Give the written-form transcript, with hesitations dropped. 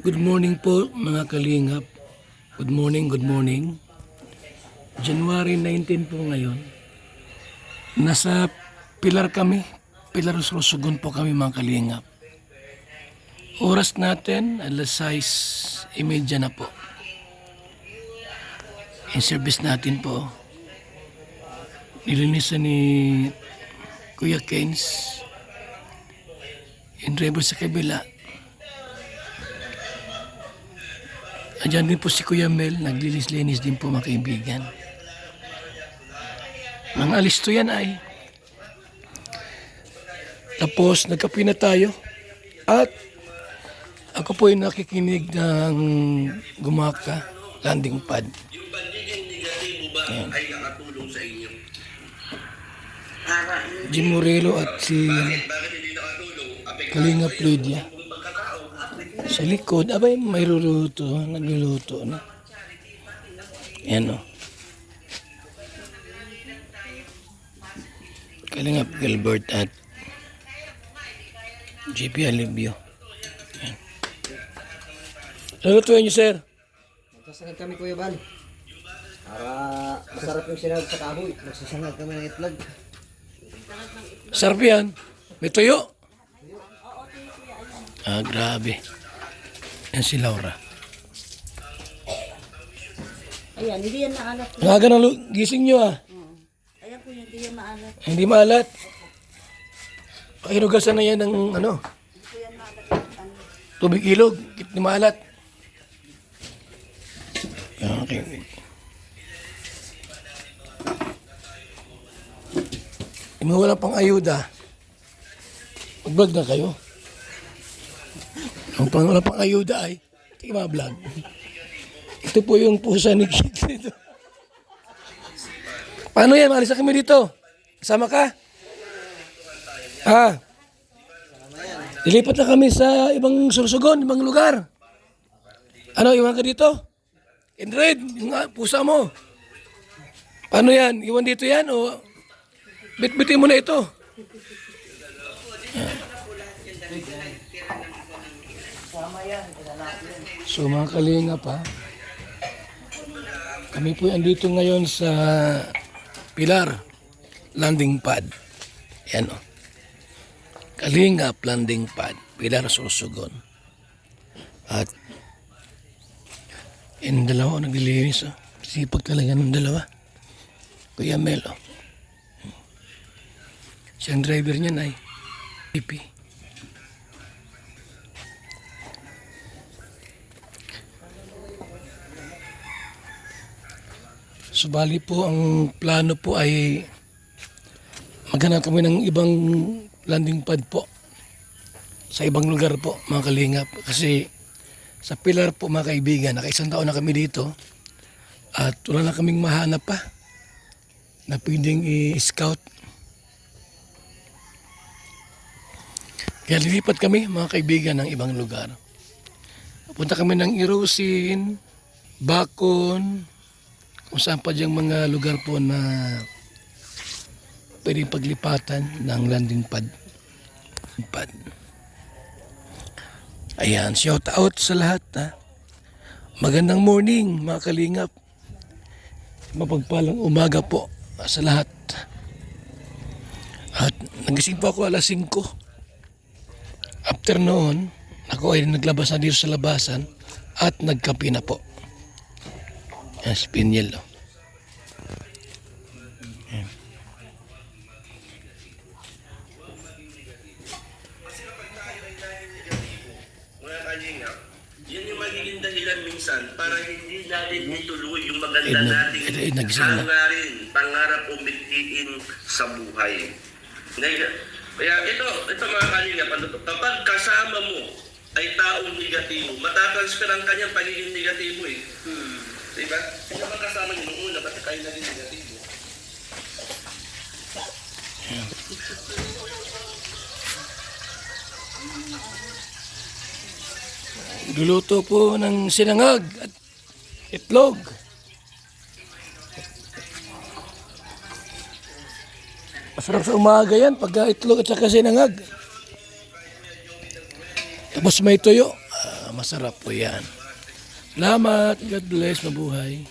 Good morning po mga kalingap. Good morning, good morning. January 19 po ngayon. Nasa Pilar kami. Pilar Sorsogon po kami mga kalingap. Oras natin, alas 6:30 na po. In service natin po. Nilinisan ni Kuya Keynes. Yung driver sa kabila. Andiyan din po si Kuya Mel, naglilis-linis din po mga kaibigan. Mga alis to yan ay. Tapos nagkape na tayo. At ako po ay nakikinig ng Gumaka Landing Pad. Yung pagiging negatibo ba ay nakatulong sa inyo? Jim Morelo at si Bakit hindi nakatulong? Kalinga Plodia. Kung pagkatao, Sa likod, abay may luluto, nagluluto na. Yan o. Kalingap Gilbert at JP Alibio. Yan. Lulutuin niyo, sir. Magsasangag kami, Kuya Bal. Para masarap yung sinag sa kahoy. Magsasangag kami ng itlog. Sarap yan. May tuyo. Ah, grabe. Yan si Laura. Ayan, hindi yan maalat. Ang aga ng gising nyo ah. Ayan po, hindi yan maalat. Hindi maalat. Pakinugasan na yan ng ano, Hindi po yan maalat. tubig ilog. Hindi maalat. Okay. Kung wala pang ayuda, mag-vlog na kayo. Kung wala pang ayuda ay, hindi ma-vlog. Ito po yung pusa ni Kit dito. Paano yan? Maalis na kami dito. Kasama ka? Ah. Lilipat na kami sa ibang Sorsogon, ibang lugar. Ano, iwan ka dito? Indred, yung pusa mo. Paano yan? Iwan dito yan o bit-bitin mo na ito? So mga kalingap ha, kami po andito ngayon sa Pilar Landing Pad. Yan o. Kalingap Landing Pad, Pilar Sorsogon. At yung dalawa naglilinis o. Sipag talaga ng dalawa. Kuya Mel o. Siyang driver niya na ay pipi. Subali po ang plano po ay maghanap kami ng ibang landing pad po sa ibang lugar po mga kalingap. Kasi sa Pilar po mga kaibigan, nakaisang taon na kami dito at wala na kaming mahanap pa na pwedeng i-scout. Kaya lilipat kami mga kaibigan ng ibang lugar. Punta kami ng Irusin, Bacon, kung saan pa diyang mga lugar po na pwedeng paglipatan ng landing pad. Ayan, shout out sa lahat ha. Magandang morning mga kalingap. Mapagpalang umaga po sa lahat. At nagising po ako alas 5. After noon, ako ay naglabas na dito sa labasan at nagkape na po. Yan, spinel. Yan. mga kalinga, yun yung magiging dahilan minsan para hindi natin ituloy yung maganda nating hangarin, pangarap o mithiin sa buhay. Ngayon, kaya ito mga kalinga, kapag kasama mo ay taong negatibo, matatransfer ang kanyang pagiging negatibo eh. Diba? Kung naman kasama niyo nung una, ba't kayo naging negatibo? Luluto po ng sinangag at itlog. Masarap sa umaga yan pagka itlog at saka sinangag. Tapos may tuyo. Masarap po yan. Salamat. God bless. Mabuhay.